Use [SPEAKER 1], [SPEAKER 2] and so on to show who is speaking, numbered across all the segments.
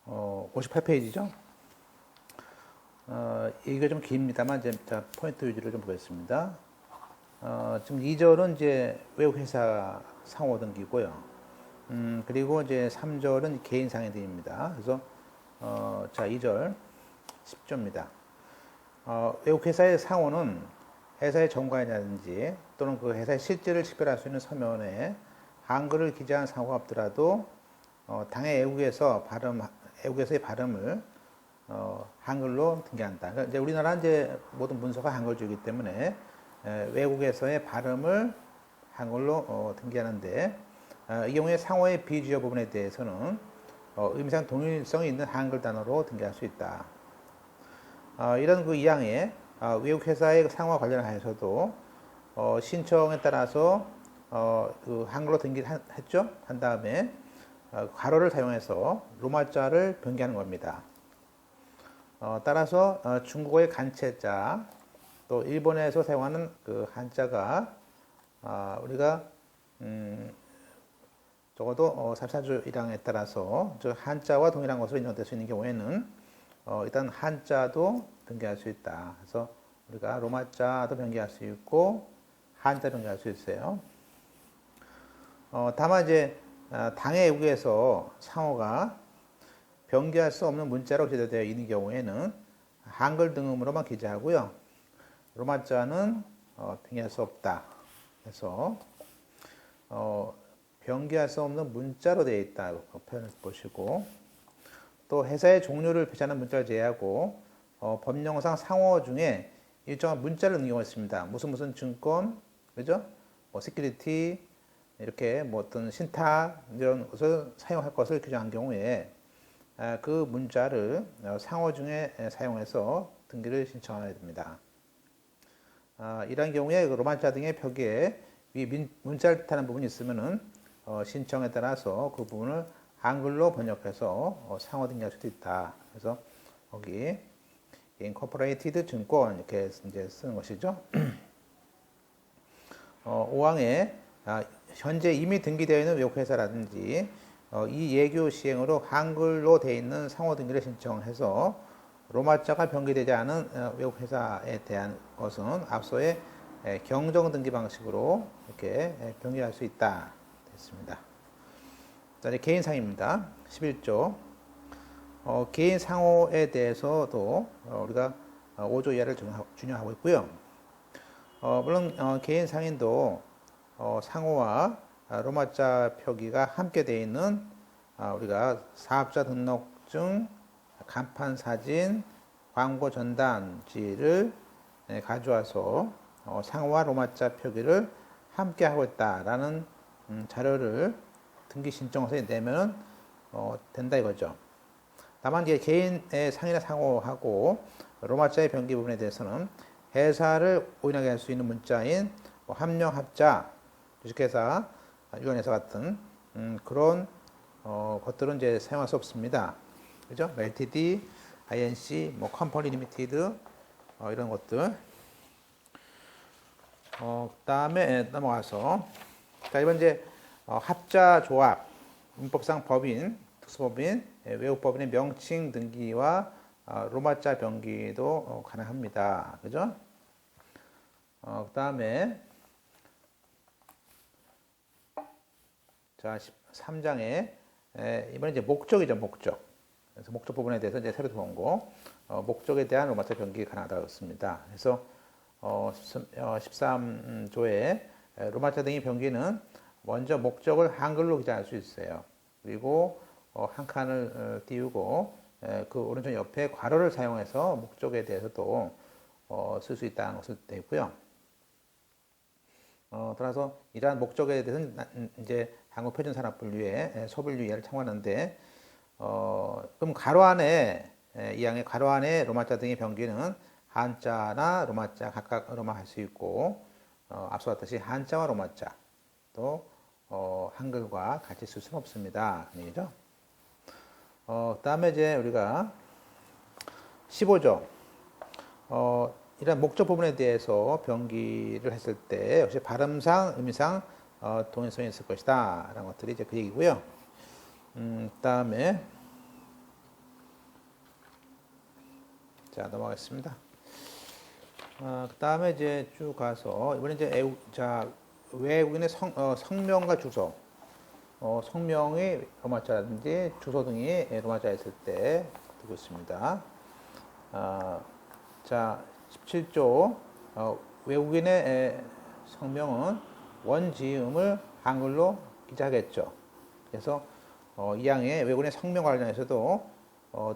[SPEAKER 1] 58페이지죠. 이게 좀 깁니다만, 이제 포인트 위주로 좀 보겠습니다. 지금 2절은 이제 외국회사 상호 등기고요. 그리고 이제 3절은 개인 상해등입니다. 그래서, 2절, 10조입니다. 외국회사의 상호는 회사의 정관이라든지 또는 그 회사의 실질을 식별할 수 있는 서면에 한글을 기재한 상호가 없더라도, 당해 애국에서의 발음을 한글로 등기한다. 그러니까 이제 우리나라 이제 모든 문서가 한글주의이기 때문에 외국에서의 발음을 한글로 등기하는데, 이 경우에 상호의 비주요 부분에 대해서는 의미상 동일성이 있는 한글 단어로 등기할 수 있다. 이런 그 이항에 외국 회사의 상호와 관련하여서도 신청에 따라서 그 한글로 등기를 했죠. 한 다음에 괄호를 사용해서 로마자를 변기하는 겁니다. 따라서 중국어의 간체자, 또 일본에서 사용하는 그 한자가 우리가 적어도 34조 1항에 따라서 한자와 동일한 것으로 인정될 수 있는 경우에는 일단 한자도 변기할 수 있다. 그래서 우리가 로마자도 변기할 수 있고 한자 변기할 수 있어요. 다만 이제 당해 외국에서 상호가 변기할 수 없는 문자로 기재되어 있는 경우에는 한글 등음으로만 기재하고요. 로마자는 변기할 수 없다. 그래서 변기할 수 없는 문자로 되어 있다고 표현을 보시고, 또 회사의 종류를 표시하는 문자를 제외하고 법령상 상호 중에 일정한 문자를 넣는 경우가 있습니다. 무슨 증권, 그죠? 뭐 시큐리티, 이렇게 뭐 어떤 신탁 이런 것을 사용할 것을 규정한 경우에 그 문자를 상호 중에 사용해서 등기를 신청해야 됩니다. 이러한 경우에 그 로마자 등의 표기에 위 문자를 뜻하는 부분이 있으면은 신청에 따라서 그 부분을 한글로 번역해서 상호 등기할 수도 있다. 그래서 거기 인코퍼레이티드 증권 이렇게 이제 쓰는 것이죠. 5항에 현재 이미 등기되어 있는 외국회사라든지 이 예규 시행으로 한글로 되어 있는 상호 등기를 신청해서 로마자가 변기되지 않은 외국회사에 대한 것은 앞서의 경정 등기 방식으로 이렇게 변기할 수 있다. 됐습니다. 자, 이제 개인상입니다. 11조. 개인 상호에 대해서도 우리가 5조 이하를 준용하고 있고요. 물론 개인 상인도 상호와 로마자 표기가 함께 되어 있는 우리가 사업자 등록증, 간판 사진, 광고 전단지를 가져와서 상호와 로마자 표기를 함께 하고 있다라는 자료를 등기 신청서에 내면 된다 이거죠. 다만 이제 개인의 상이나 상호하고 로마자의 변기 부분에 대해서는 회사를 오인하게 할 수 있는 문자인 함령, 합자, 주식회사, 유언회사 같은 그런 것들은 이제 사용할 수 없습니다. 그죠? LTD, INC, 뭐 컴퍼니 리미티드 이런 것들. 그다음에 넘어가서 자, 이번 이제 합자 조합, 민법상 법인, 특수법인, 외국법인의 명칭 등기와 로마자 변기도 가능합니다. 그죠? 그다음에 자, 13장에 이번에 이제 목적이죠, 목적. 그래서 목적 부분에 대해서 이제 새로 들어온 거, 목적에 대한 로마자 변기가 가능하다고 했습니다. 그래서 13조에 로마자 등의 변기는 먼저 목적을 한글로 기재할 수 있어요. 그리고 한 칸을 띄우고 그 오른쪽 옆에 괄호를 사용해서 목적에 대해서도 쓸 수 있다는 것을 되어 있고요. 따라서 이러한 목적에 대해서는 이제 한국표준산업분류의 소분류 이하를 참고하는데, 그럼 가로 안에 이 항의 가로 안에 로마자 등의 변기는 한자나 로마자 각각으로만 할 수 있고, 앞서 봤듯이 한자와 로마자 또 한글과 같이 쓸 수는 없습니다. 얘기죠. 그다음에 이제 우리가 15조 이런 목적 부분에 대해서 변기를 했을 때 역시 발음상, 의미상 동일성이 있을 것이다 라는 것들이 이제 그 얘기고요. 그다음에 자, 넘어가겠습니다. 그 다음에 이제 쭉 가서, 이번에 이제 외국인의 성명과 주소, 성명이 로마자라든지 주소 등이 로마자였을 때 두고 있습니다. 자, 17조, 외국인의 성명은 원지음을 한글로 기재하겠죠. 그래서 이 항의 외국인의 성명 관련해서도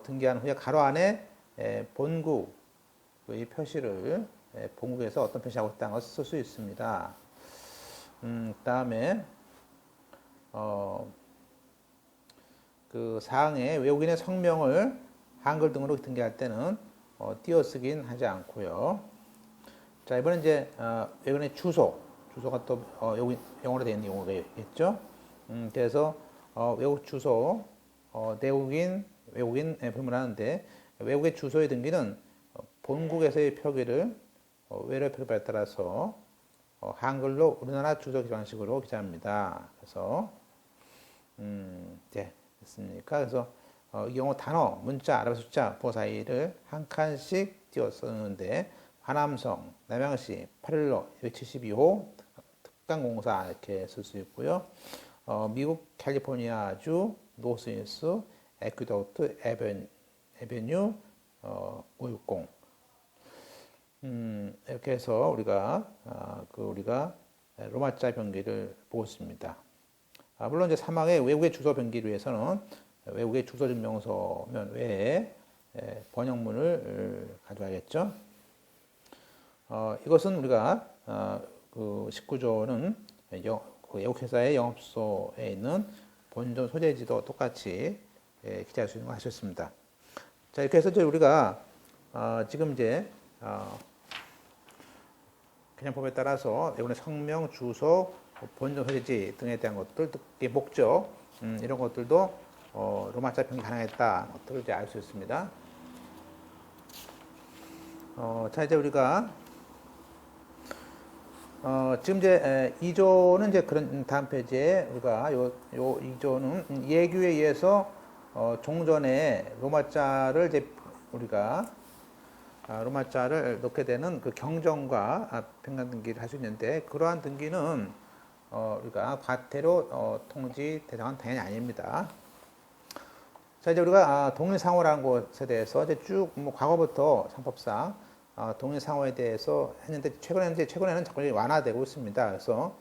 [SPEAKER 1] 등기한 후에 가로 안에 본국의 표시를 본국에서 어떤 표시하고 있다는 것을 쓸 수 있습니다. 그다음에 그 사항에 외국인의 성명을 한글 등으로 등기할 때는 띄어쓰긴 하지 않고요. 자, 이번엔 이제 외국인의 주소가 또 영어로 되어 있는 경우가 있겠죠. 그래서 외국 주소, 외국인 불문하는데 외국의 주소의 등기는 본국에서의 표기를 외래 표기에 따라서 한글로 우리나라 주소 기반식으로 기재합니다. 그래서 네, 됐습니까? 그래서 이 경우 단어, 문자, 아랍 숫자, 부호 사이를 한 칸씩 띄어 쓰는데 하남성, 남양시, 8일로 272호 특강공사 이렇게 쓸 수 있고요. 미국 캘리포니아주 노스윈스 에퀴도트 에베뉴 560 이렇게 해서 우리가 로마자 변기를 보고 있습니다. 물론 이제 사망의 외국의 주소 변기를 위해서는 외국의 주소 증명서면 외에 번역문을 가져와야겠죠. 이것은 우리가 그 19조는 외국회사의 영업소에 있는 본점 소재지도 똑같이 기재할 수 있는 거 하셨습니다. 자, 이렇게 해서 이제 우리가 지금 이제 개념법에 따라서 외국의 성명, 주소, 본점 소재지 등에 대한 것들, 목적 이런 것들도 로마자 변기 가능했다 것들을 이제 알 수 있습니다. 자, 이제 우리가 지금 이제 2조는 이제 그런 다음 페이지에 우리가 요 2조는 예규에 의해서 종전에 로마자를 이제 우리가 로마자를 넣게 되는 그 경정과 평간 등기를 할 수 있는데 그러한 등기는 우리가 과태료 통지 대상은 당연히 아닙니다. 자, 이제 우리가 동일상호라는 것에 대해서 이제 쭉 과거부터 상법상 동일상호에 대해서 했는데 최근에는 자꾸 완화되고 있습니다. 그래서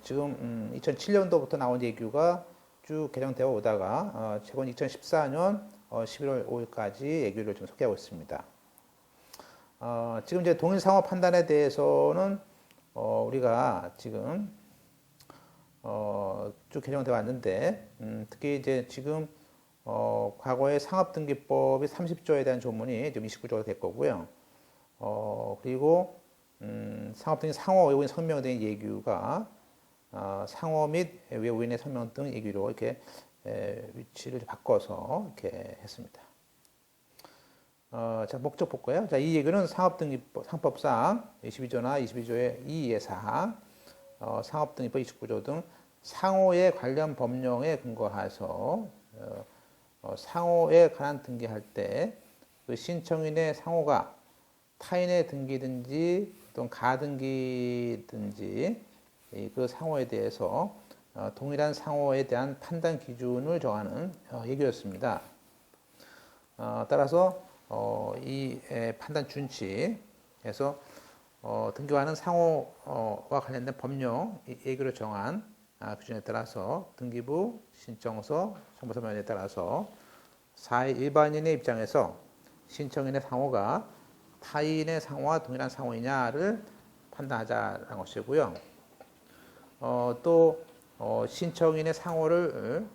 [SPEAKER 1] 지금 2007년도부터 나온 예규가 쭉 개정되어 오다가 최근 2014년 11월 5일까지 예규를 좀 소개하고 있습니다. 지금 이제 동일상호 판단에 대해서는 우리가 지금 쭉 개정되어 왔는데 특히 이제 지금 과거의 상업등기법이 30조에 대한 조문이 지금 29조가 될 거고요. 그리고 상업등기 상호 외국인 성명 등의 예규가 상호 및 외국인의 성명 등 예규로 이렇게 위치를 바꿔서 이렇게 했습니다. 자, 목적 볼까요? 자, 이 예규는 상법상 22조나 22조의 2의 사항, 상업등기법 29조 등 상호에 관련 법령에 근거해서 상호에 관한 등기할 때 그 신청인의 상호가 타인의 등기든지 또는 가등기든지 그 상호에 대해서 동일한 상호에 대한 판단 기준을 정하는 예규였습니다. 따라서 이 판단 준칙에서 등기와는 상호와 관련된 법령 예규를 정한 기준에 따라서 등기부 신청서 정보서면에 따라서 사회 일반인의 입장에서 신청인의 상호가 타인의 상호와 동일한 상호이냐를 판단하자는 것이고요. 또 신청인의 상호를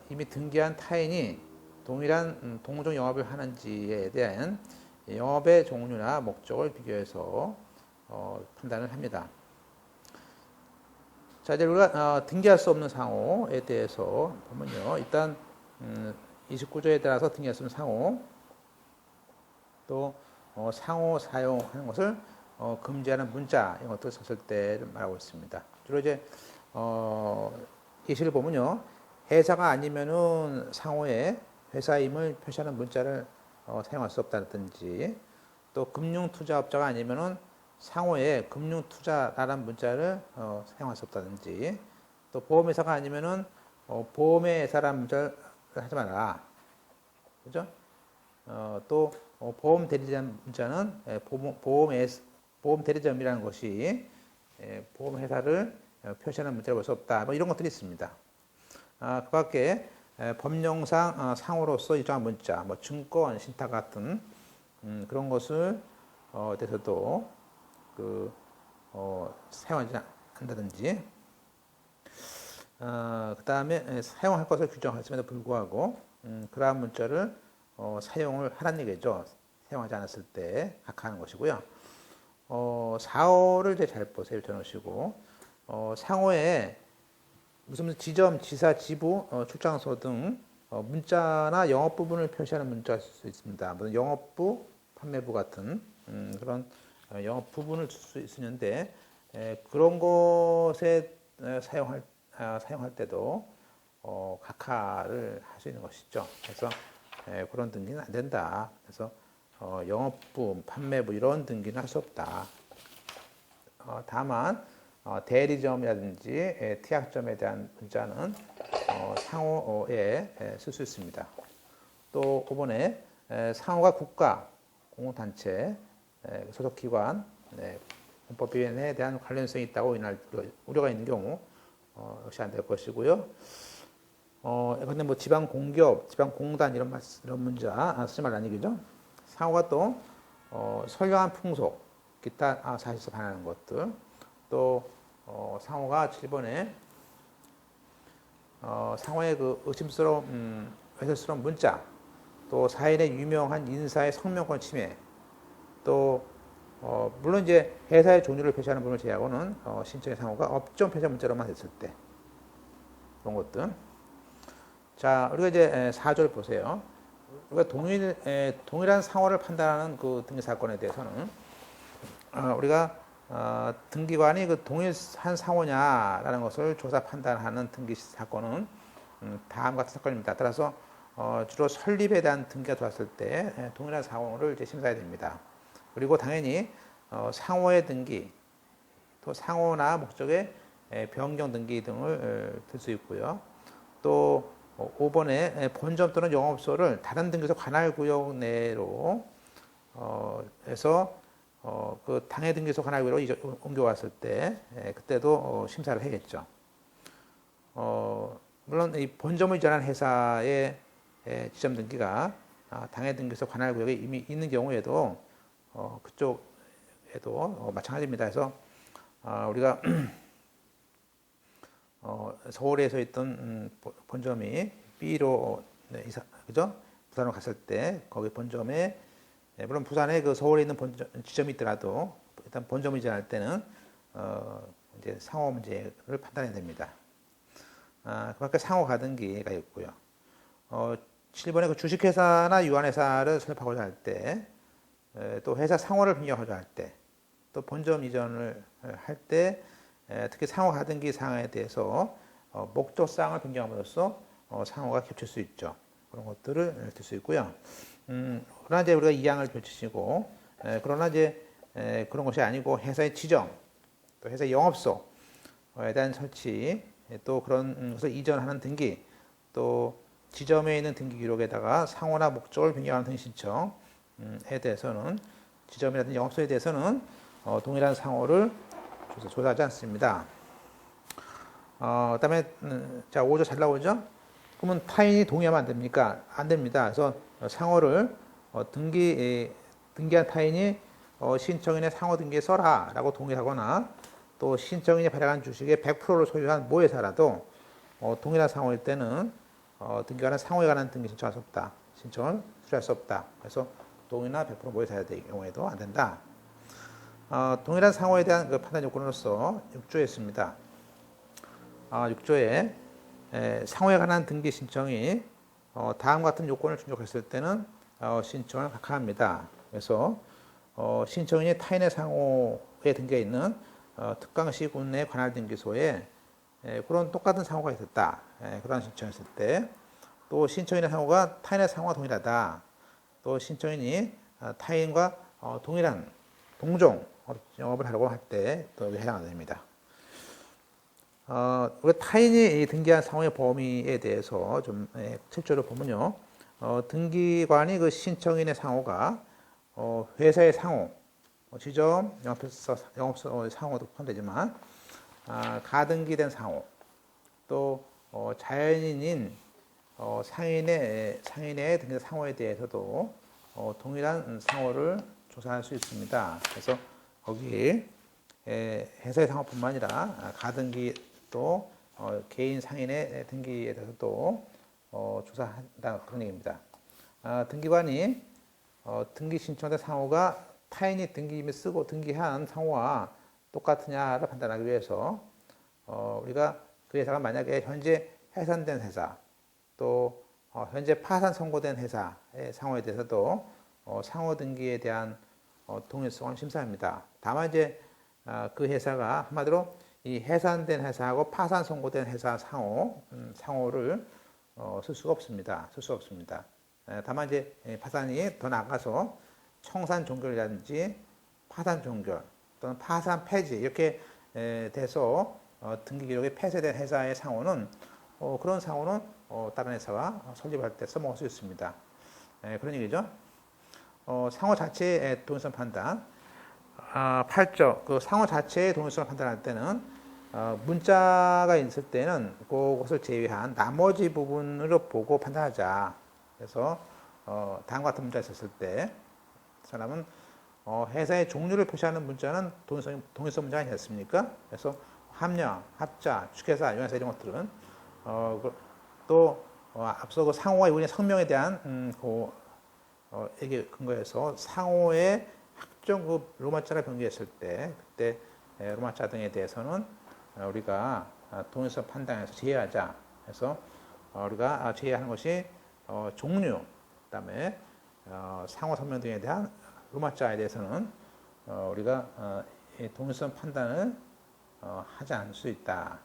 [SPEAKER 1] 이미 등기한 타인이 동일한 동종 영업을 하는지에 대한 영업의 종류나 목적을 비교해서 판단을 합니다. 자, 이제 우리가 등기할 수 없는 상호에 대해서 보면요. 일단 29조에 따라서 등기할 수 없는 상호, 또 상호 사용하는 것을 금지하는 문자 이런 것들을 썼을 때를 말하고 있습니다. 주로 이제 예시를 보면요. 회사가 아니면은 상호에 회사임을 표시하는 문자를 사용할 수 없다든지, 또 금융투자업자가 아니면은 상호에 금융투자라는 문자를 사용할 수 없다든지, 또 보험회사가 아니면은 보험회사라는 문자를 하지 마라. 그죠? 또 보험 대리점 문자는 보험 대리점이라는 것이 보험회사를 표시하는 문자를 볼 수 없다. 뭐 이런 것들이 있습니다. 그 밖에 법령상 상호로서 일정한 문자, 뭐 증권, 신탁 같은 그런 것을 대해서도 사용하지 않는다든지, 그 다음에 사용할 것을 규정했음에도 불구하고 그러한 문자를 사용을 하라는 얘기죠. 사용하지 않았을 때 각하하는 것이고요. 사호를 잘 보세요. 쳐놓으시고 상호에 무슨 지점, 지사, 지부, 출장소 등 문자나 영업 부분을 표시하는 문자가 쓸 수 있습니다. 무슨 영업부, 판매부 같은 그런 영업 부분을 쓸 수 있는데 그런 것에 사용할 때도 각하를 할 수 있는 것이죠. 그래서 그런 등기는 안 된다. 그래서 영업부, 판매부 이런 등기는 할 수 없다. 다만 대리점이라든지 티약점에 대한 문자는 상호에 쓸 수 있습니다. 또 이번에 상호가 국가, 공공단체, 소속기관, 헌법위원회에 대한 관련성이 있다고 인할 우려가 있는 경우 역시 안 될 것이고요. 근데 뭐 지방공기업, 지방공단 이런 문자 쓰지 말라는 얘기죠. 상호가 또 선량한 풍속, 기타 사실서 반하는 것들, 또 상호가 7번에 상호의 그 의심스러운 외설스러운 문자, 또 사인의 유명한 인사의 성명권 침해, 또 물론 이제 회사의 종류를 표시하는 부분을 제외하고는 신청의 상호가 업종 표시 문자로만 됐을 때 그런 것들. 자, 우리가 이제 4절 보세요. 우리가 동일한 상호를 판단하는 그 등기 사건에 대해서는 우리가 등기관이 그 동일한 상호냐라는 것을 조사 판단하는 등기 사건은 다음과 같은 사건입니다. 따라서 주로 설립에 대한 등기가 들어왔을 때 동일한 상호를 이제 심사해야 됩니다. 그리고 당연히 상호의 등기, 또 상호나 목적의 변경 등기 등을 들 수 있고요. 또 5번에 본점 또는 영업소를 다른 등기소 관할구역 내로 해서 그 당해 등기소 관할구역으로 옮겨왔을 때 그때도 심사를 해야겠죠. 물론 이 본점을 이전한 회사의 지점 등기가 당해 등기소 관할구역에 이미 있는 경우에도 그쪽에도 마찬가지입니다. 그래서 우리가 서울에서 있던 본점이 B로 그죠? 부산으로 갔을 때 거기 본점에 물론 부산에 그 서울에 있는 지점이 있더라도 일단 본점을 이전할 때는 이제 상호 문제를 판단해야 됩니다. 그 밖에 상호 가등기가 있고요. 7번에 그 주식회사나 유한회사를 설립하고자 할 때, 또 회사 상호를 변경하고자 할 때, 또 본점 이전을 할 때, 특히 상호 가등기 사항에 대해서 목적사항을 변경함으로써 상호가 겹칠 수 있죠. 그런 것들을 들 수 있고요. 그러나 이제 우리가 이양을 펼치시고, 그러나 이제 그런 것이 아니고 회사의 지정, 또 회사의 영업소에 대한 설치, 또 그런 것을 이전하는 등기, 또 지점에 있는 등기 기록에다가 상호나 목적을 변경하는 등기 신청에 대해서는 지점이라든지 영업소에 대해서는 동일한 상호를 조사하지 않습니다. 그다음에 자 5조 잘 나오죠? 그러면 타인이 동의하면 안 됩니까? 안 됩니다. 그래서 상호를 등기한 타인이 신청인의 상호 등기에 써라라고 동의하거나 또 신청인이 발행한 주식의 100%를 소유한 모회사라도 동일한 상호일 때는 등기관은 상호에 관한 등기 신청할 수 없다. 신청을 수리할 수 없다. 그래서 동의나 100% 모회사의 경우에도 안 된다. 동일한 상호에 대한 그 판단 요건으로서 6조에 있습니다. 6조에 상호에 관한 등기 신청이 다음과 같은 요건을 충족했을 때는 신청을 각하합니다. 그래서 신청인이 타인의 상호에 등기해 있는 특강시 군내 관할 등기소에 그런 똑같은 상호가 있었다. 그런 신청했을 때, 또 신청인의 상호가 타인의 상호와 동일하다. 또 신청인이 타인과 동일한 동종 영업을 하려고 할 때 또 해당이 됩니다. 우리 타인이 등기한 상호의 범위에 대해서 좀 실제로 보면요, 등기관이 그 신청인의 상호가 회사의 상호, 지점, 영업소 상호도 포함되지만 가등기된 상호, 또 자연인인 상인의 등기 상호에 대해서도 동일한 상호를 조사할 수 있습니다. 그래서 거기 회사의 상호뿐만 아니라 가등기 또 개인 상인의 등기에 대해서도 조사한다 그런 얘기입니다. 등기관이 등기 신청된 상호가 타인이 등기 이미 쓰고 등기한 상호와 똑같으냐를 판단하기 위해서 우리가 그 회사가 만약에 현재 해산된 회사 또 현재 파산 선고된 회사의 상호에 대해서도 상호 등기에 대한 동일성을 심사합니다. 다만 이제 그 회사가 한마디로 이 해산된 회사하고 파산 선고된 회사 상호를 쓸 수가 없습니다. 다만 이제 파산이 더 나아가서 청산 종결이라든지 파산 종결 또는 파산 폐지 이렇게 돼서 등기 기록에 폐쇄된 회사의 상호는 그런 상호는 다른 회사가 설립할 때 써먹을 수 있습니다. 그런 얘기죠. 상호 자체의 동일성 판단. 8조 그 상호 자체의 동일성을 판단할 때는 문자가 있을 때는 그것을 제외한 나머지 부분으로 보고 판단하자. 그래서 다음과 같은 문자가 있었을 때 사람은 회사의 종류를 표시하는 문자는 동일성 문자가 아니었습니까? 그래서 함량, 합자, 축회사, 용회사 이런 것들은 또 앞서 그 상호와 이분의 성명에 대한 얘기 근거해서 상호의 특정 그 로마자를 변경했을 때 그때 로마자 등에 대해서는 우리가 동일성 판단에서 제외하자. 그래서 우리가 제외하는 것이 종류, 그다음에 상호 설명 등에 대한 로마자에 대해서는 우리가 동일성 판단을 하지 않을 수 있다.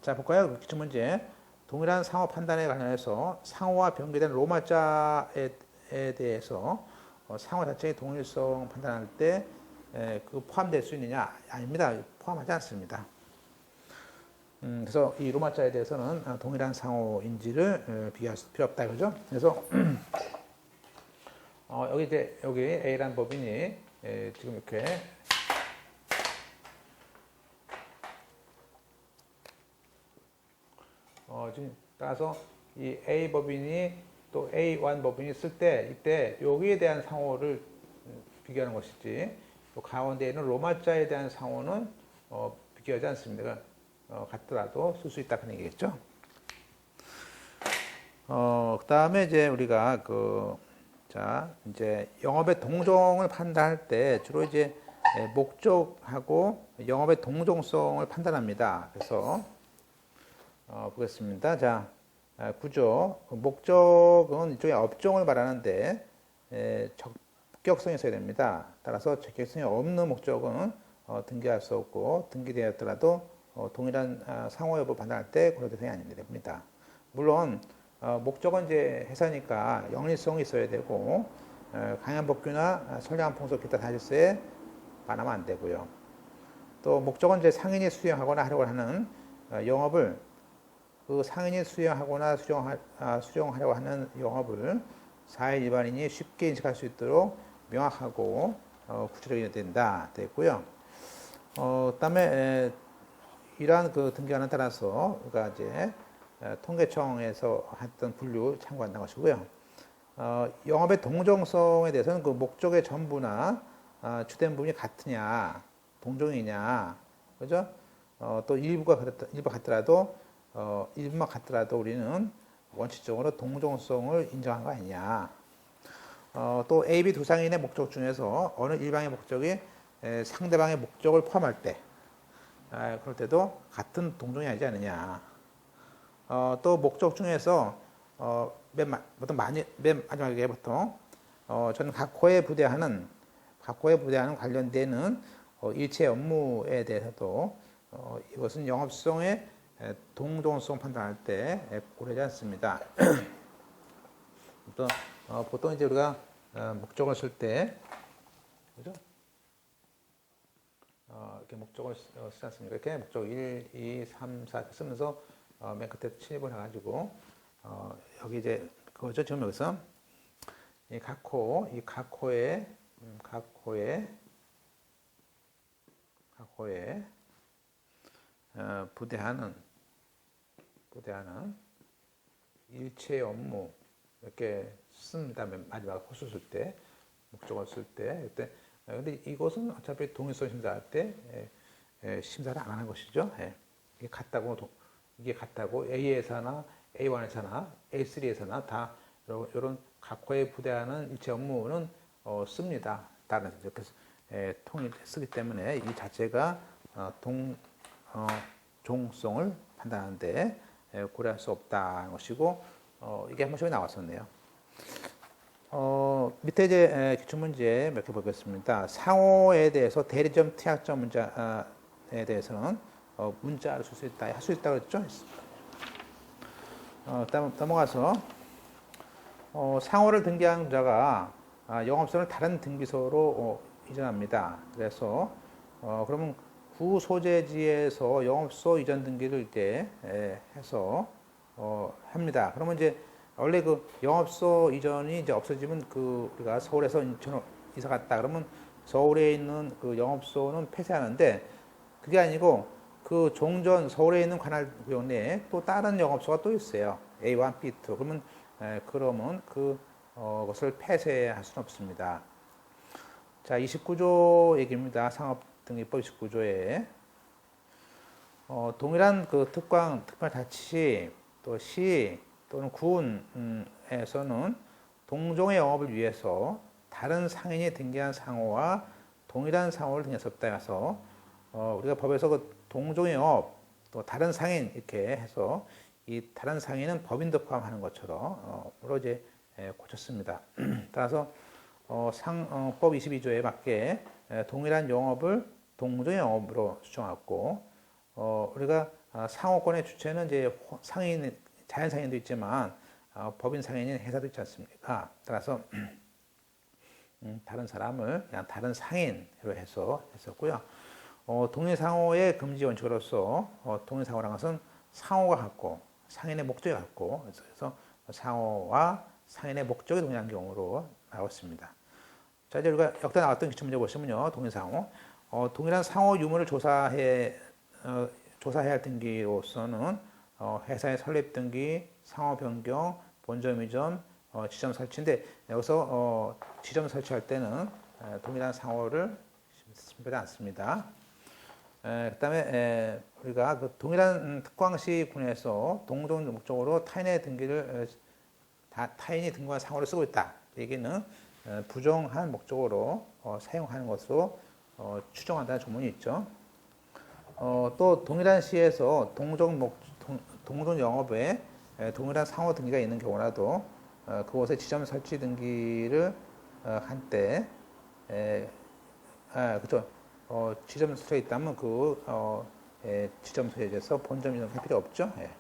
[SPEAKER 1] 자 볼까요? 기출 문제. 동일한 상호 판단에 관련해서 상호와 변경된 로마자에 대해서 상호 자체의 동일성 판단할 때 그 포함될 수 있느냐? 아닙니다. 포함하지 않습니다. 그래서 이 로마자에 대해서는 동일한 상호인지를 비교할 필요 없다 이거죠. 그래서 여기 A라는 법인이 지금 이렇게 지금 따라서 이 A 법인이 또 A1 법인이 쓸 때 이때 여기에 대한 상호를 비교하는 것이지 또 가운데 있는 로마자에 대한 상호는 비교하지 않습니다. 같더라도 쓸 수 있다 그런 얘기겠죠. 그 다음에 이제 우리가 이제 영업의 동종을 판단할 때 주로 이제 목적하고 영업의 동종성을 판단합니다. 그래서 보겠습니다. 자, 구조. 목적은 이쪽에 업종을 말하는데 적격성이 있어야 됩니다. 따라서 적격성이 없는 목적은 등기할 수 없고 등기되었더라도 동일한 상호 여부 판단할 때 고려 대상이 아닙니다. 물론 목적은 이제 회사니까 영리성이 있어야 되고 강연 법규나 선량한 풍속 기타 사실서에 반하면 안 되고요. 또 목적은 이제 상인이 수행하거나 하려고 하는 영업을 그 상인이 수행하거나 수령하려고 하는 영업을 사회 일반인이 쉽게 인식할 수 있도록 명확하고 구체적이어야 된다 되고요. 그다음에 이러한 그 등기관에 따라서 우리가 이제 통계청에서 했던 분류 참고한다는 것이고요. 영업의 동종성에 대해서는 그 목적의 전부나 주된 부분이 같으냐, 동종이냐, 그죠? 또 일부가 같더라도 일부만 같더라도 우리는 원칙적으로 동종성을 인정한 거 아니냐. 또 A, B 두 상인의 목적 중에서 어느 일방의 목적이 상대방의 목적을 포함할 때, 그럴 때도 같은 동종이 아니지 않느냐. 또 목적 중에서 맨 마지막에 보통 저는 각호에 부대하는 관련되는 일체 업무에 대해서도 이것은 영업성의 동종성 판단할 때 고려하지 않습니다. 또 보통 이제 우리가 목적을 쓸 때, 그죠? 이렇게 목적을 쓰지 않습니까? 이렇게 목적 1, 2, 3, 4 쓰면서 맨 끝에 침입을 해가지고 여기 이제 그거죠. 지금 여기서 이 각호에 부대하는 일체 업무 이렇게 씁니다. 마지막 호수 쓸 때, 목적을 쓸 때. 그때 근데 이것은 어차피 동일성 심사할 때 심사를 안 하는 것이죠. 이게 같다고 A에서나 A1에서나 A3에서나 다 이런 각호에 부대하는 일체 업무는 씁니다. 다른 이렇게 통일 쓰기 때문에 이 자체가 종성을 판단하는데 고려할 수 없다는 것이고 이게 한 번씩 나왔었네요. 밑에 이제 기출문제 몇 개 보겠습니다. 상호에 대해서 대리점, 특약점 문자에 대해서는 문자를 쓸 수 있다, 할 수 있다고 했죠. 넘어가서 상호를 등기한 자가 영업소를 다른 등기소로 이전합니다. 그래서 그러면 구 소재지에서 영업소 이전 등기를 이제 해서 합니다. 그러면 이제 원래 그 영업소 이전이 이제 없어지면 우리가 서울에서 인천으로 이사 갔다 그러면 서울에 있는 그 영업소는 폐쇄하는데 그게 아니고 그 종전 서울에 있는 관할 구역 내에 또 다른 영업소가 또 있어요. A1, B2. 그러면 그것을 폐쇄할 수는 없습니다. 자, 29조 얘기입니다. 상업등기법 29조에 동일한 그 특별자치 또 시 또는 군에서는 동종의 영업을 위해서 다른 상인이 등기한 상호와 동일한 상호를 등기할 수 없다 해서 우리가 법에서 그 동종의 영업 또 다른 상인 이렇게 해서 이 다른 상인은 법인도 포함하는 것처럼 이제 고쳤습니다. 따라서 법 22조에 맞게 동일한 영업을 동종의 영업으로 추정하고 우리가 상호권의 주체는 이제 자연 상인도 있지만 법인 상인인 회사도 있지 않습니까? 따라서 다른 사람을 그냥 다른 상인으로 해서 했었고요. 동일상호의 금지 원칙으로서 동일상호라는 것은 상호가 같고 상인의 목적이 같고 그래서 상호와 상인의 목적이 동일한 경우로 나왔습니다. 자, 이제 우리가 역대 나왔던 기출문제 보시면요. 동일상호. 동일한 상호 유무를 조사해야 할 등기로서는 회사의 설립 등기, 상호 변경, 본점 이전, 지점 설치인데 여기서 지점 설치할 때는 동일한 상호를 신청하지 않습니다. 그다음에 우리가 그 동일한 특광시 군에서 동종 목적으로 타인의 등기를 타인이 등기한 상호를 쓰고 있다. 얘기는 부정한 목적으로 사용하는 것으로 추정한다는 조문이 있죠. 또 동일한 시에서 동종 영업에 동일한 상호 등기가 있는 경우라도 그곳에 지점 설치 등기를 한 때, 그죠? 지점 설치가 있다면 지점 소유에서 본점 이동할 필요 없죠. 예.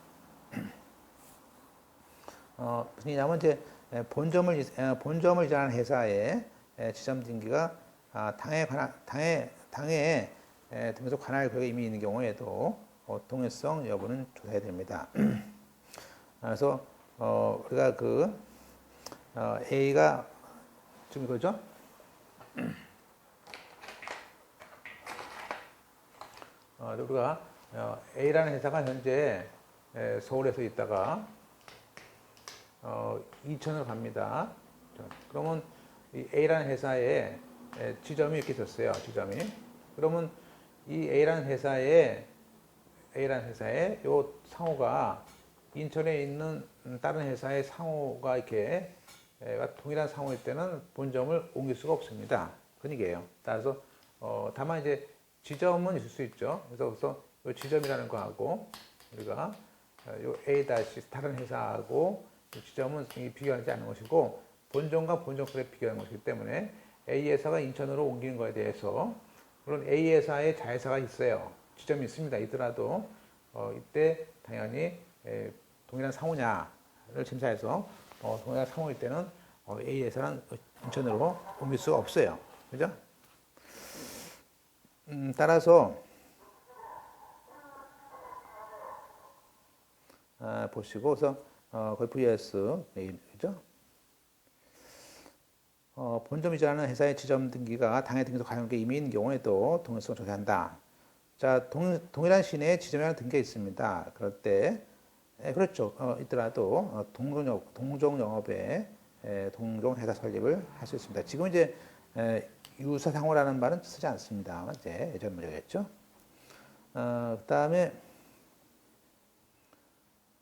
[SPEAKER 1] 무슨 얘기냐면 이제 본점을 이전한 회사의 지점 등기가 당해 등에서 관할 구역에 이미 있는 경우에도 동일성 여부는 조사해야 됩니다. 그래서 우리가 A가 지금 이거죠? 우리가 A라는 회사가 현재 서울에서 있다가 인천으로 갑니다. 그러면 이 A라는 회사에 지점이 이렇게 있었어요. 지점이. 그러면 이 A라는 회사에 요 상호가 인천에 있는 다른 회사의 상호가 이렇게 동일한 상호일 때는 본점을 옮길 수가 없습니다. 그런 얘기예요. 따라서 다만 이제 지점은 있을 수 있죠. 그래서 요 지점이라는 거하고 우리가 요 A 다른 회사하고 지점은 비교하지 않는 것이고 본점과 본점끼리 비교하는 것이기 때문에 A 회사가 인천으로 옮기는 것에 대해서 물론 A 회사에 자회사가 있어요. 지점이 있습니다. 있더라도 이때 당연히 동일한 상호냐를 심사해서 동일한 상호일 때는 A에서는 인천으로 옮길 수가 없어요. 그죠? 따라서 보시고 우선 거의 VS 그죠? 본점이자는 회사의 지점 등기가 당해 등기소 가용계 임의인 경우에도 동일성을 조사한다. 자, 동일한 시내에 지점이라는 등기가 있습니다. 그럴 때 그렇죠. 있더라도 동종 영업에 동종 회사 설립을 할 수 있습니다. 지금 이제 유사상호라는 말은 쓰지 않습니다. 이제 예전 문제겠죠. 그다음에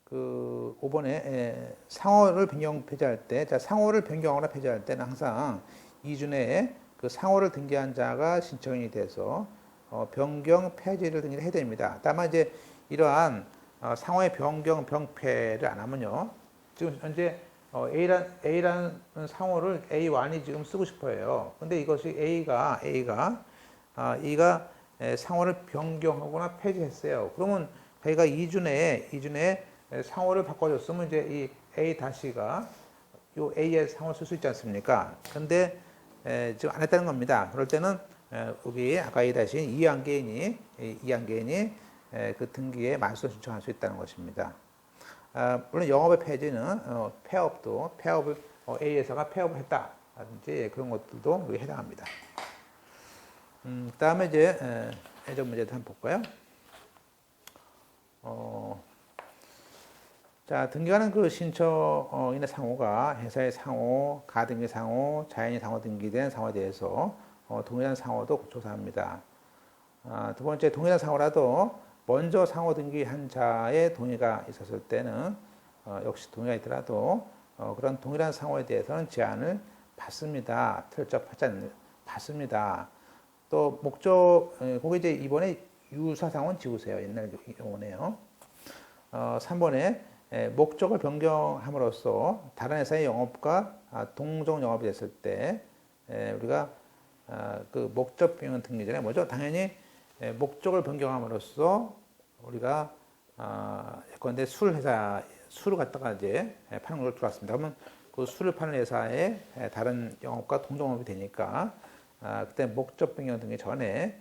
[SPEAKER 1] 그 5번에 상호를 변경 폐지할 때, 자, 상호를 변경하거나 폐지할 때는 항상 이준에 그 상호를 등기한 자가 신청인이 돼서 변경 폐지를 등기를 해야 됩니다. 다만 이제 이러한 상호의 변경 병폐를 안 하면요, 지금 현재 A라는 상호를 A1이 지금 쓰고 싶어요. 근데 이것이 A가 상호를 변경하거나 폐지했어요. 그러면 저희가 이준에 상호를 바꿔줬으면 이제 이 A 다시가 요 A의 상호를 쓸 수 있지 않습니까? 근데 지금 안 했다는 겁니다. 그럴 때는 여기 아까 A 다시인 이항개인이 그 등기에 말소 신청할 수 있다는 것입니다. 물론 영업의 폐지는 폐업을 A에서가 폐업을 했다든지 그런 것들도 여기 해당합니다. 그다음에 이제 예전 문제도 한번 볼까요? 자, 등기하는 그 신청인의 상호가 회사의 상호, 가등기 상호, 자연인 상호 등기된 상호에 대해서 동일한 상호도 조사합니다. 두 번째, 동일한 상호라도 먼저 상호 등기한 자의 동의가 있었을 때는 역시 동의가 있더라도 그런 동일한 상호에 대해서는 제한을 받습니다. 받습니다. 또 목적, 거기 이제 이번에 유사상호는 지우세요. 옛날 용어네요. 3번에 목적을 변경함으로써 다른 회사의 영업과 동종 영업이 됐을 때 우리가 그 목적 변경 등기 전에 뭐죠? 당연히 목적을 변경함으로써 우리가 예컨대 술을 갖다가 이제 파는 걸 들어왔습니다. 그러면 그 술을 파는 회사의 다른 영업과 동종 영업이 되니까 그때 목적 변경 등기 전에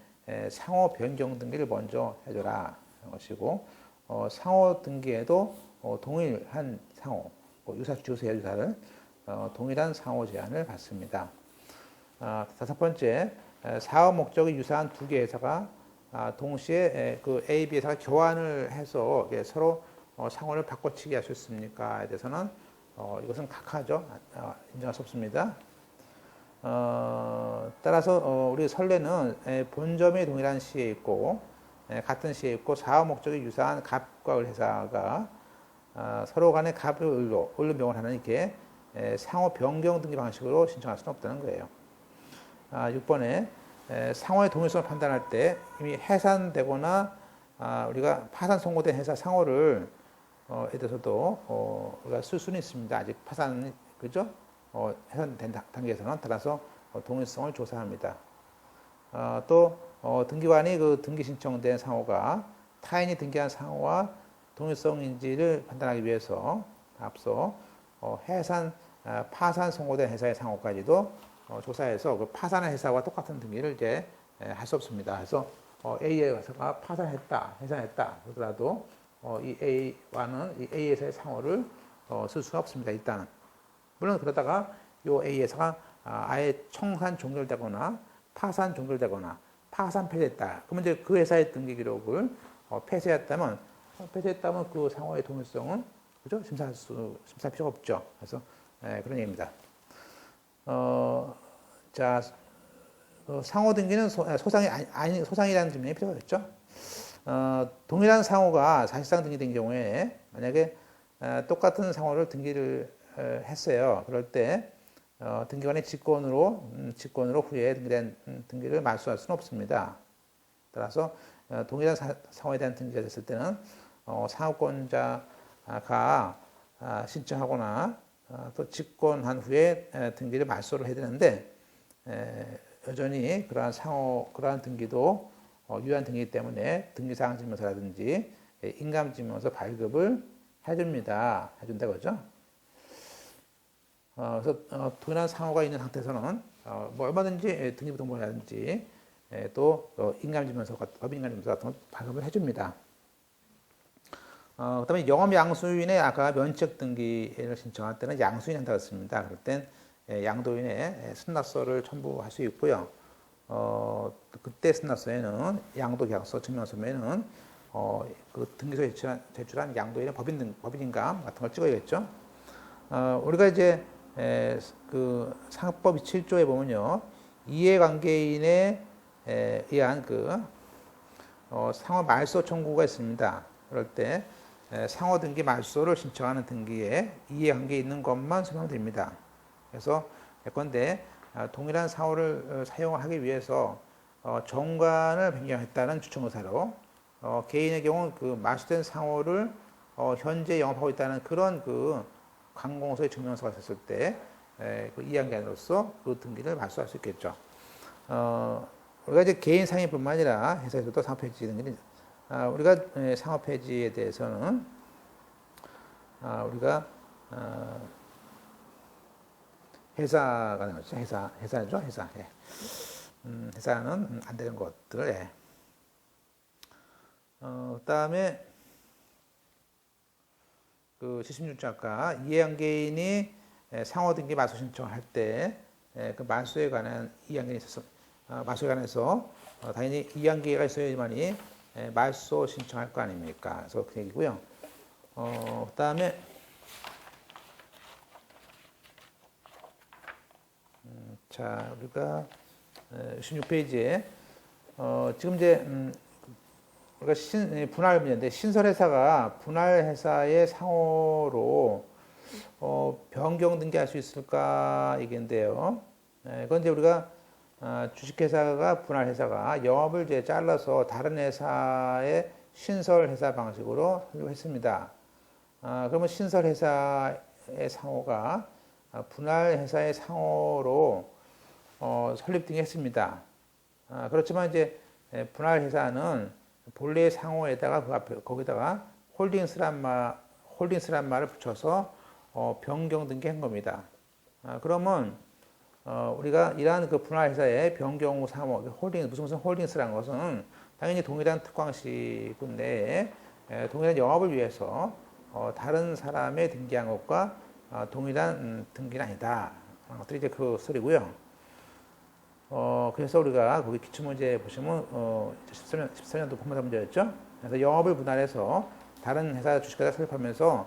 [SPEAKER 1] 상호 변경 등기를 먼저 해줘라 하는 것이고, 상호 등기에도 동일한 상호, 주세 유사를 동일한 상호 제한을 받습니다. 다섯 번째, 사업 목적이 유사한 두 개 회사가 동시에 그 A, B 회사가 교환을 해서 서로 상호를 바꿔치기 할 수 있습니까에 대해서는 이것은 각하죠. 인정할 수 없습니다. 따라서 우리 선례는 본점이 동일한 시에 있고 같은 시에 있고 사업 목적이 유사한 갑과 을 회사가 서로 간의 갑을 을로 변경을 하는 이렇게 상호 변경 등기 방식으로 신청할 수는 없다는 거예요. 6번에 상호의 동일성을 판단할 때 이미 해산되거나 우리가 파산 선고된 회사 상호를 에 대해서도 우리가 쓸 수는 있습니다. 아직 파산 그죠? 해산된 단계에서는 따라서 동일성을 조사합니다. 또 등기관이 그 등기 신청된 상호가 타인이 등기한 상호와 동일성인지를 판단하기 위해서 앞서 파산 선고된 회사의 상호까지도 조사해서 그 파산한 회사와 똑같은 등기를 이제 할 수 없습니다. 그래서 A의 회사가 파산했다, 해산했다 그러더라도 이 A와는 이 A 회사의 상호를 쓸 수가 없습니다. 일단은 물론 그러다가 이 A 회사가 아예 청산 종결되거나 파산 종결되거나 파산 폐지했다. 그러면 이제 그 회사의 등기 기록을 폐쇄했다면 그 상호의 동일성은 그죠? 심사할 필요가 없죠. 그래서 그런 얘기입니다. 자, 상호 등기는 소상이라는 질문이 필요하겠죠. 동일한 상호가 사실상 등기된 경우에 만약에 똑같은 상호를 등기를 했어요. 그럴 때 등기관의 직권으로 후에 등기된 등기를 말소할 수는 없습니다. 따라서 동일한 상호에 대한 등기가 됐을 때는 상호권자가 신청하거나 또 직권한 후에 등기를 말소를 해야 되는데 여전히 그러한 등기도 유효한 등기이기 때문에 등기사항 증명서라든지 인감증명서 발급을 해준다 그죠? 그래서 동일한 상호가 있는 상태에서는 뭐 얼마든지 등기부등본이라든지 또 인감증명서, 법인인감증명서 같은 걸 발급을 해줍니다. 그다음에 영업양수인의 아까 면책 등기를 신청할 때는 양수인이 한다고 했습니다. 그럴 땐 양도인의 순납서를 첨부할 수 있고요. 그때 순납서에는 양도계약서 증명서면은 그 등기소에 제출한 양도인의 법인인감 같은 걸 찍어야겠죠. 우리가 이제 그 상법 7조에 보면요, 이해관계인에 의한 그 상호 말소 청구가 있습니다. 그럴 때 상호 등기 말소를 신청하는 등기에 이해관계 있는 것만 설명됩니다. 그래서 예컨대 동일한 상호를 사용하기 위해서 정관을 변경했다는 주청의사로 개인의 경우 그 말소된 상호를 현재 영업하고 있다는 그런 그 관공서의 증명서가 있었을 때 그 이해관계인으로서 그 등기를 말소할 수 있겠죠. 우리가 이제 개인 상임뿐만 아니라 회사에서도 상호폐지 등기는 우리가 상호폐지에 대해서는 우리가 회사가 나오죠. 회사죠. 회사. 예. 회사는 안 되는 것들. 예. 그다음에 그 76조 아까 이해관계인이 상호 등기 말소 신청할 때 그 말소에 관한 이해관계인이 있어서 말소에 관해서 당연히 이해관계가 있어야지만이 말소 신청할 거 아닙니까? 그래서 그 얘기고요. 그다음에 자, 우리가 16페이지에 지금 이제 우리가 분할 문제인데 신설회사가 분할회사의 상호로 변경 등기할 수 있을까 이게인데요. 그건 이제 우리가 주식회사가 분할회사가 영업을 이제 잘라서 다른 회사의 신설회사 방식으로 설립했습니다. 그러면 신설회사의 상호가 분할회사의 상호로 설립 등이 했습니다. 그렇지만 이제 분할회사는 본래 상호에다가 그 앞에 거기다가 홀딩스란 말을 붙여서 변경 등기한 겁니다. 그러면 우리가 이러한 그 분할회사의 변경 후 상호, 무슨 홀딩스란 것은 당연히 동일한 특광시군 내에 동일한 영업을 위해서 다른 사람의 등기한 것과 동일한 등기는 아니다. 것들이 이제 그 소리고요. 그래서 우리가 거기 기출문제 보시면 14년도 본문사 문제였죠. 그래서 영업을 분할해서 다른 회사 주식회사 설립하면서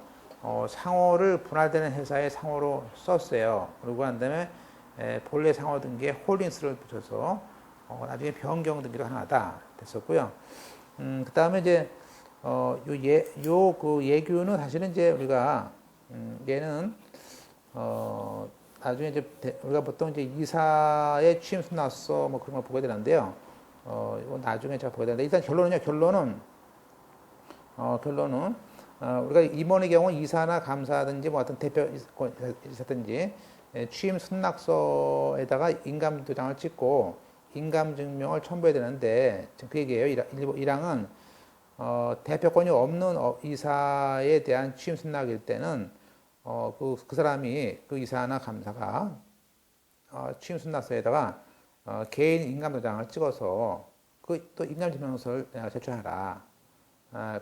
[SPEAKER 1] 상호를 분할되는 회사의 상호로 썼어요. 그리고 한 다음에 본래 상호 등기에 홀딩스를 붙여서 나중에 변경 등기가 가능하다 됐었고요. 그 다음에 이제 그 예규는 사실은 이제 우리가 얘는 나중에 이제 우리가 보통 이제 이사의 취임 순납서 뭐 그런 걸 보게 되는데요. 이건 나중에 제가 보게 되는데 일단 결론은 우리가 임원의 경우 이사나 감사든지 뭐 어떤 대표 이사든지 취임 순납서에다가 인감 도장을 찍고 인감 증명을 첨부해야 되는데 지금 그 얘기예요. 1항은 대표권이 없는 이사에 대한 취임 순납일 때는 그 사람이 그 이사나 감사가 취임 순납서에다가 개인 인감 도장을 찍어서 그 또 인감 증명서를 제출하라.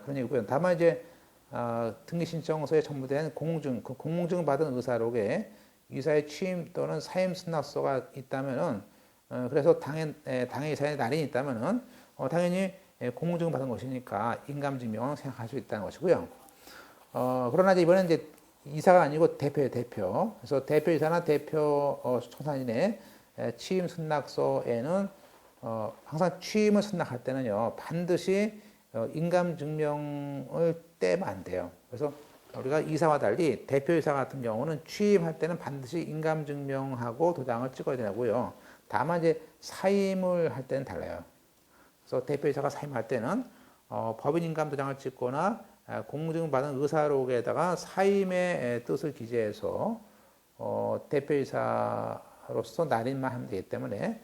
[SPEAKER 1] 그런 얘기고요. 다만 이제 등기 신청서에 첨부된 그 공증 받은 의사록에 이사의 취임 또는 사임 순납서가 있다면은 그래서 당해 이사의 날인이 있다면은 당연히 공증 받은 것이니까 인감 증명은 생각할 수 있다는 것이고요. 그러나 이제 이번엔 이제 이사가 아니고 대표예요, 대표. 그래서 대표이사나 대표 청산인의 취임 순납서에는 항상 취임을 순납할 때는요 반드시 인감 증명을 떼면 안 돼요. 그래서 우리가 이사와 달리 대표이사 같은 경우는 취임할 때는 반드시 인감 증명하고 도장을 찍어야 되고요. 다만 이제 사임을 할 때는 달라요. 그래서 대표이사가 사임할 때는 법인 인감 도장을 찍거나 공증받은 의사록에다가 사임의 뜻을 기재해서 대표이사로서 날인만 하면 되기 때문에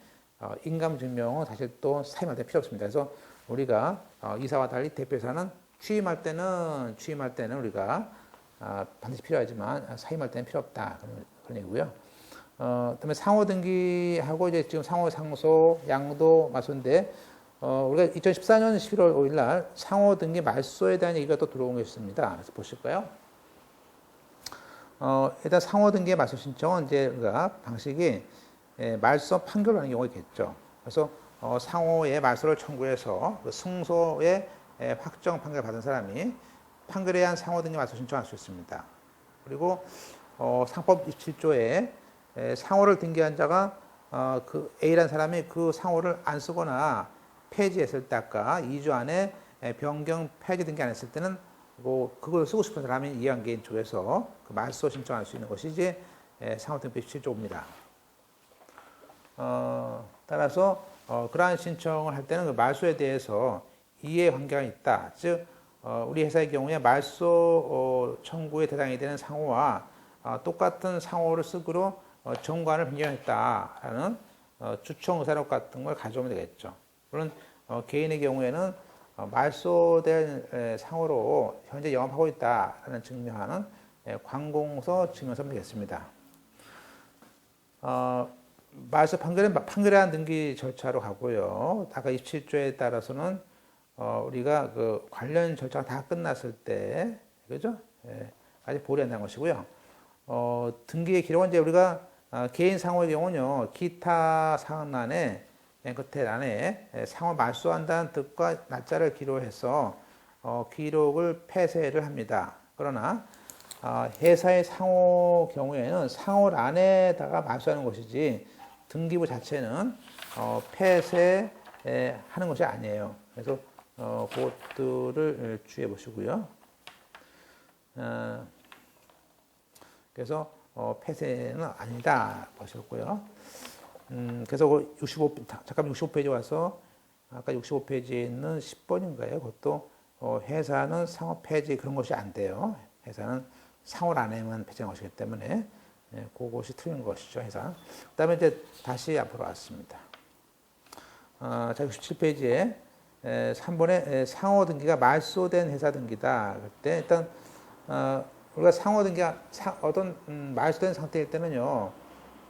[SPEAKER 1] 인감 증명은 사실 또 사임할 때 필요 없습니다. 그래서 우리가 이사와 달리 대표이사는 취임할 때는 우리가 반드시 필요하지만 사임할 때는 필요 없다. 그런 얘기고요. 그다음에 상호 등기하고 이제 지금 상호 상소 양도 말소인데 우리가 2014년 11월 5일 날 상호 등기 말소에 대한 얘기가 또 들어온 게 있습니다. 그래서 보실까요? 일단 상호 등기 말소 신청은 이제 우리가 방식이 말소 판결을 하는 경우가 있겠죠. 그래서 상호의 말소를 청구해서 그 승소의 확정 판결을 받은 사람이 판결에 의한 상호 등기 말소 신청할 수 있습니다. 그리고 상법 27조에 상호를 등기한 자가 그 A라는 사람이 그 상호를 안 쓰거나 폐지했을 때 아까 2주 안에 변경 폐지 등기 안 했을 때는 그걸 쓰고 싶은 사람이 이해관계인 쪽에서 그 말소 신청할 수 있는 것이 이제 상호등기법 17조입니다. 따라서 그러한 신청을 할 때는 그 말소에 대해서 이해관계가 있다. 즉 우리 회사의 경우에 말소 청구의 대상이 되는 상호와 똑같은 상호를 쓰기로 정관을 변경했다라는 주청 의사록 같은 걸 가져오면 되겠죠. 물론 개인의 경우에는 말소된 상호로 현재 영업하고 있다라는 증명하는 관공서 증명서면 되겠습니다. 말소 판결에 대한 등기 절차로 가고요. 아까 27조에 따라서는 우리가 그 관련 절차가 다 끝났을 때, 그죠? 아직 보류한다는 것이고요. 등기의 기록은 이제 우리가 개인 상호의 경우는요, 기타 사항란에 끝에 안에 상호 말소한다는 뜻과 날짜를 기록해서 기록을 폐쇄를 합니다. 그러나 회사의 상호 경우에는 상호란에다가 말소하는 것이지 등기부 자체는 폐쇄하는 것이 아니에요. 그래서 그것들을 주의해 보시고요. 그래서 폐쇄는 아니다 보셨고요. 그래서 65페이지 와서 아까 65페이지에 있는 10번인가요? 그것도 회사는 상호 폐지 그런 것이 안 돼요. 회사는 상호 안에만 폐지한 것이기 때문에 그것이 틀린 것이죠. 회사. 그다음에 이제 다시 앞으로 왔습니다. 자, 67페이지에 3번에 상호 등기가 말소된 회사 등기다. 그때 일단 우리가 상호 등기가 어떤 말소된 상태일 때는요.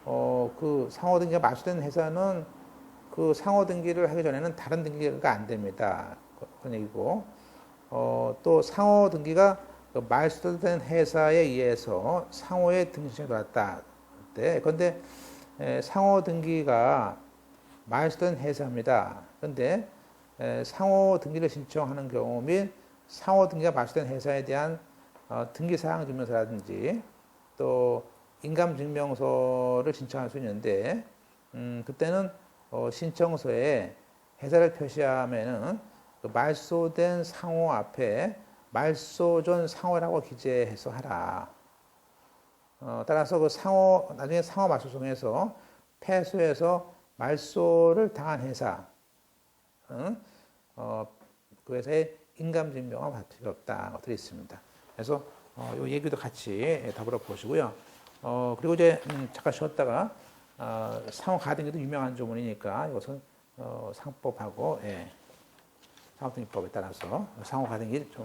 [SPEAKER 1] 그 상호 등기가 말소된 회사는 그 상호 등기를 하기 전에는 다른 등기가 안 됩니다. 그런 얘기고, 또 상호 등기가 그 말소된 회사에 의해서 상호의 등기 신청이 들어왔다. 그런데 상호 등기가 말소된 회사입니다. 그런데 상호 등기를 신청하는 경우 및 상호 등기가 말소된 회사에 대한 등기사항 증명서라든지 또 인감증명서를 신청할 수 있는데 그때는 신청서에 회사를 표시하면은 그 말소된 상호 앞에 말소 전 상호라고 기재해서 하라. 따라서 그 상호 나중에 상호 말소송에서 패소해서 말소를 당한 회사, 그 회사의 인감증명을 받을 필요 없다. 것들이 있습니다. 그래서 이 얘기도 같이 더불어 보시고요. 그리고 이제 잠깐 쉬었다가 상호 가등기도 유명한 조문이니까 이것은 상법하고 상호등기법에 따라서 상호 가등기 좀